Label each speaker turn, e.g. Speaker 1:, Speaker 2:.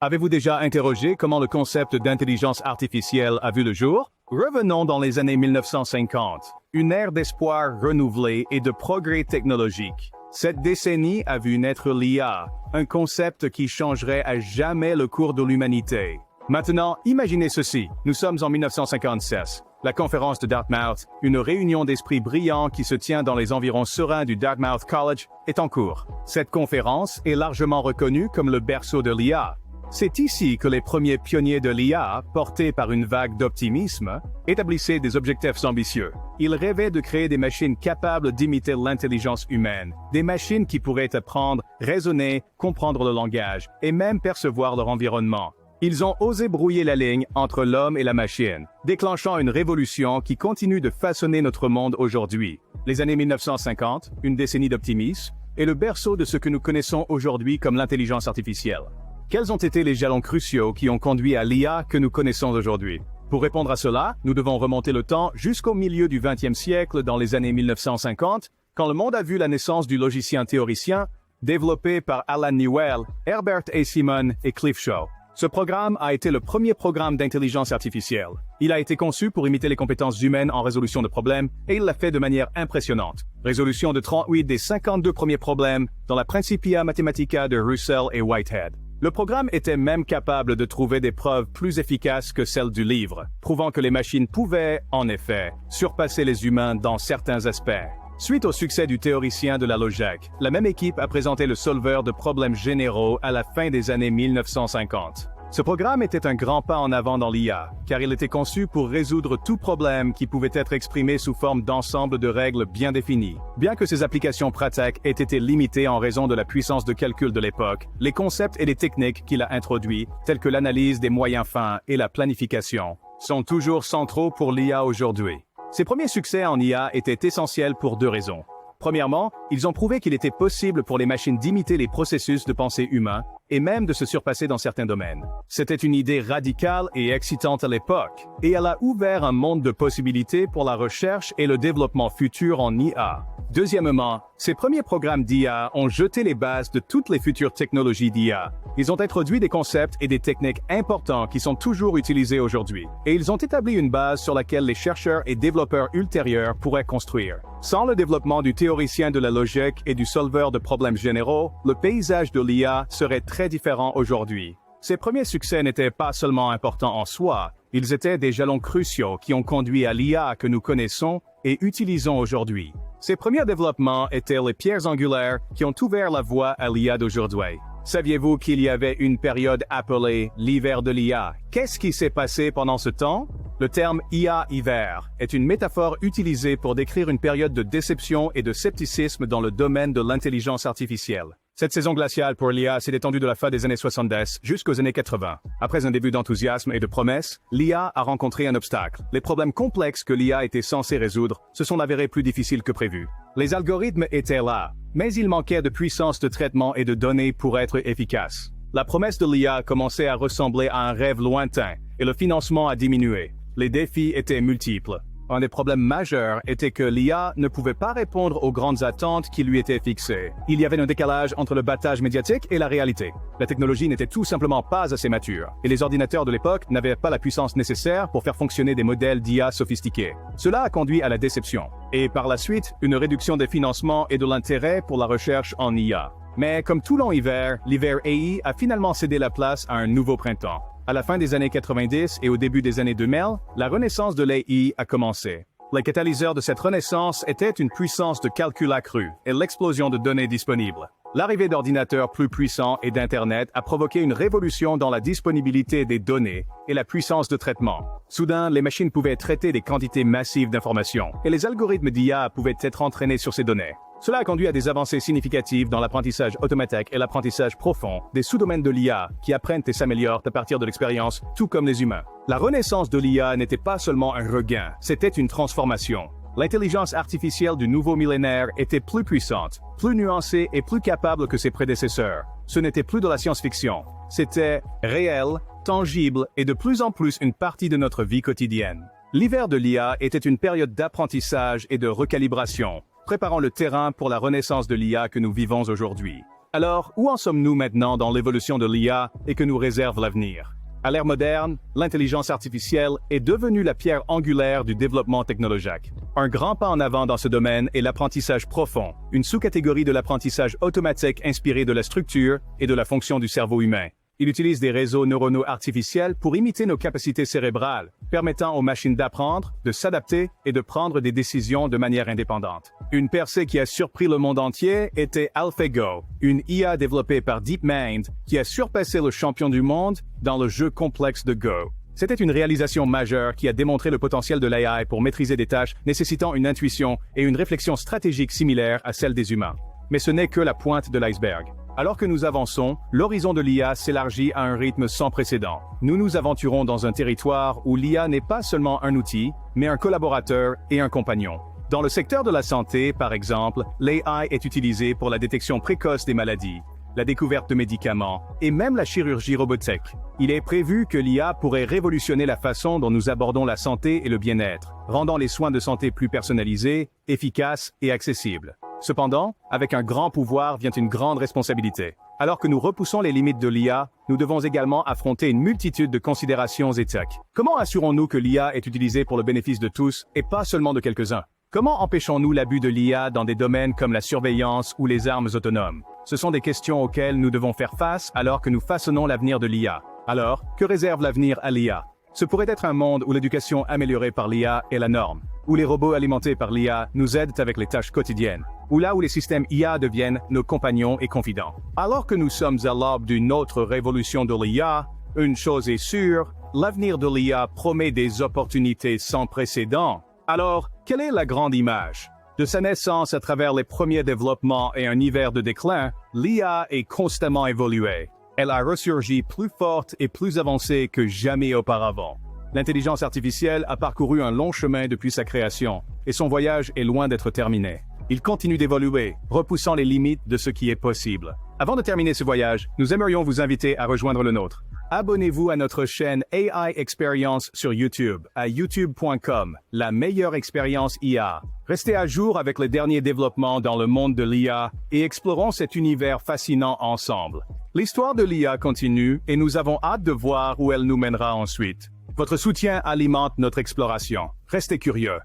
Speaker 1: Avez-vous déjà interrogé comment le concept d'intelligence artificielle a vu le jour? Revenons dans les années 1950, une ère d'espoir renouvelé et de progrès technologique. Cette décennie a vu naître l'IA, un concept qui changerait à jamais le cours de l'humanité. Maintenant, imaginez ceci, nous sommes en 1956. La conférence de Dartmouth, une réunion d'esprits brillants qui se tient dans les environs sereins du Dartmouth College, est en cours. Cette conférence est largement reconnue comme le berceau de l'IA. C'est ici que les premiers pionniers de l'IA, portés par une vague d'optimisme, établissaient des objectifs ambitieux. Ils rêvaient de créer des machines capables d'imiter l'intelligence humaine, des machines qui pourraient apprendre, raisonner, comprendre le langage, et même percevoir leur environnement. Ils ont osé brouiller la ligne entre l'homme et la machine, déclenchant une révolution qui continue de façonner notre monde aujourd'hui. Les années 1950, une décennie d'optimisme, est le berceau de ce que nous connaissons aujourd'hui comme l'intelligence artificielle. Quels ont été les jalons cruciaux qui ont conduit à l'IA que nous connaissons aujourd'hui? Pour répondre à cela, nous devons remonter le temps jusqu'au milieu du XXe siècle dans les années 1950, quand le monde a vu la naissance du logicien théoricien, développé par Alan Newell, Herbert A. Simon et Cliff Shaw. Ce programme a été le premier programme d'intelligence artificielle. Il a été conçu pour imiter les compétences humaines en résolution de problèmes, et il l'a fait de manière impressionnante. Résolution de 38 des 52 premiers problèmes dans la Principia Mathematica de Russell et Whitehead. Le programme était même capable de trouver des preuves plus efficaces que celles du livre, prouvant que les machines pouvaient, en effet, surpasser les humains dans certains aspects. Suite au succès du théoricien de la logique, la même équipe a présenté le solveur de problèmes généraux à la fin des années 1950. Ce programme était un grand pas en avant dans l'IA, car il était conçu pour résoudre tout problème qui pouvait être exprimé sous forme d'ensemble de règles bien définies. Bien que ses applications pratiques aient été limitées en raison de la puissance de calcul de l'époque, les concepts et les techniques qu'il a introduits, tels que l'analyse des moyens fins et la planification, sont toujours centraux pour l'IA aujourd'hui. Ses premiers succès en IA étaient essentiels pour deux raisons. Premièrement, ils ont prouvé qu'il était possible pour les machines d'imiter les processus de pensée humains et même de se surpasser dans certains domaines. C'était une idée radicale et excitante à l'époque, et elle a ouvert un monde de possibilités pour la recherche et le développement futur en IA. Deuxièmement, ces premiers programmes d'IA ont jeté les bases de toutes les futures technologies d'IA. Ils ont introduit des concepts et des techniques importants qui sont toujours utilisés aujourd'hui, et ils ont établi une base sur laquelle les chercheurs et développeurs ultérieurs pourraient construire. Sans le développement du théoricien de la logique et du solveur de problèmes généraux, le paysage de l'IA serait très différent aujourd'hui. Ces premiers succès n'étaient pas seulement importants en soi, ils étaient des jalons cruciaux qui ont conduit à l'IA que nous connaissons et utilisons aujourd'hui. Ces premiers développements étaient les pierres angulaires qui ont ouvert la voie à l'IA d'aujourd'hui. Saviez-vous qu'il y avait une période appelée l'hiver de l'IA? Qu'est-ce qui s'est passé pendant ce temps? Le terme IA-hiver est une métaphore utilisée pour décrire une période de déception et de scepticisme dans le domaine de l'intelligence artificielle. Cette saison glaciale pour l'IA s'est étendue de la fin des années 70 jusqu'aux années 80. Après un début d'enthousiasme et de promesses, l'IA a rencontré un obstacle. Les problèmes complexes que l'IA était censée résoudre se sont avérés plus difficiles que prévu. Les algorithmes étaient là, mais il manquait de puissance de traitement et de données pour être efficaces. La promesse de l'IA commençait à ressembler à un rêve lointain, et le financement a diminué. Les défis étaient multiples. Un des problèmes majeurs était que l'IA ne pouvait pas répondre aux grandes attentes qui lui étaient fixées. Il y avait un décalage entre le battage médiatique et la réalité. La technologie n'était tout simplement pas assez mature, et les ordinateurs de l'époque n'avaient pas la puissance nécessaire pour faire fonctionner des modèles d'IA sophistiqués. Cela a conduit à la déception, et par la suite, une réduction des financements et de l'intérêt pour la recherche en IA. Mais comme tout long hiver, l'hiver AI a finalement cédé la place à un nouveau printemps. À la fin des années 90 et au début des années 2000, la renaissance de l'AI a commencé. Les catalyseurs de cette renaissance étaient une puissance de calcul accrue et l'explosion de données disponibles. L'arrivée d'ordinateurs plus puissants et d'Internet a provoqué une révolution dans la disponibilité des données et la puissance de traitement. Soudain, les machines pouvaient traiter des quantités massives d'informations, et les algorithmes d'IA pouvaient être entraînés sur ces données. Cela a conduit à des avancées significatives dans l'apprentissage automatique et l'apprentissage profond, des sous-domaines de l'IA qui apprennent et s'améliorent à partir de l'expérience, tout comme les humains. La renaissance de l'IA n'était pas seulement un regain, c'était une transformation. L'intelligence artificielle du nouveau millénaire était plus puissante, plus nuancée et plus capable que ses prédécesseurs. Ce n'était plus de la science-fiction, c'était réel, tangible et de plus en plus une partie de notre vie quotidienne. L'hiver de l'IA était une période d'apprentissage et de recalibration, préparant le terrain pour la renaissance de l'IA que nous vivons aujourd'hui. Alors, où en sommes-nous maintenant dans l'évolution de l'IA et que nous réserve l'avenir? À l'ère moderne, l'intelligence artificielle est devenue la pierre angulaire du développement technologique. Un grand pas en avant dans ce domaine est l'apprentissage profond, une sous-catégorie de l'apprentissage automatique inspiré de la structure et de la fonction du cerveau humain. Il utilise des réseaux neuronaux artificiels pour imiter nos capacités cérébrales, permettant aux machines d'apprendre, de s'adapter et de prendre des décisions de manière indépendante. Une percée qui a surpris le monde entier était AlphaGo, une IA développée par DeepMind qui a surpassé le champion du monde dans le jeu complexe de Go. C'était une réalisation majeure qui a démontré le potentiel de l'AI pour maîtriser des tâches nécessitant une intuition et une réflexion stratégique similaires à celle des humains. Mais ce n'est que la pointe de l'iceberg. Alors que nous avançons, l'horizon de l'IA s'élargit à un rythme sans précédent. Nous nous aventurons dans un territoire où l'IA n'est pas seulement un outil, mais un collaborateur et un compagnon. Dans le secteur de la santé, par exemple, l'AI est utilisée pour la détection précoce des maladies, la découverte de médicaments et même la chirurgie robotique. Il est prévu que l'IA pourrait révolutionner la façon dont nous abordons la santé et le bien-être, rendant les soins de santé plus personnalisés, efficaces et accessibles. Cependant, avec un grand pouvoir vient une grande responsabilité. Alors que nous repoussons les limites de l'IA, nous devons également affronter une multitude de considérations éthiques. Comment assurons-nous que l'IA est utilisée pour le bénéfice de tous et pas seulement de quelques-uns? Comment empêchons-nous l'abus de l'IA dans des domaines comme la surveillance ou les armes autonomes? Ce sont des questions auxquelles nous devons faire face alors que nous façonnons l'avenir de l'IA. Alors, que réserve l'avenir à l'IA? Ce pourrait être un monde où l'éducation améliorée par l'IA est la norme, où les robots alimentés par l'IA nous aident avec les tâches quotidiennes, ou là où les systèmes IA deviennent nos compagnons et confidents. Alors que nous sommes à l'aube d'une autre révolution de l'IA, une chose est sûre, l'avenir de l'IA promet des opportunités sans précédent. Alors, quelle est la grande image? De sa naissance à travers les premiers développements et un hiver de déclin, l'IA est constamment évoluée. Elle a ressurgi plus forte et plus avancée que jamais auparavant. L'intelligence artificielle a parcouru un long chemin depuis sa création, et son voyage est loin d'être terminé. Il continue d'évoluer, repoussant les limites de ce qui est possible. Avant de terminer ce voyage, nous aimerions vous inviter à rejoindre le nôtre. Abonnez-vous à notre chaîne AI Experience sur YouTube, à youtube.com, la meilleure expérience IA. Restez à jour avec les derniers développements dans le monde de l'IA et explorons cet univers fascinant ensemble. L'histoire de l'IA continue et nous avons hâte de voir où elle nous mènera ensuite. Votre soutien alimente notre exploration. Restez curieux.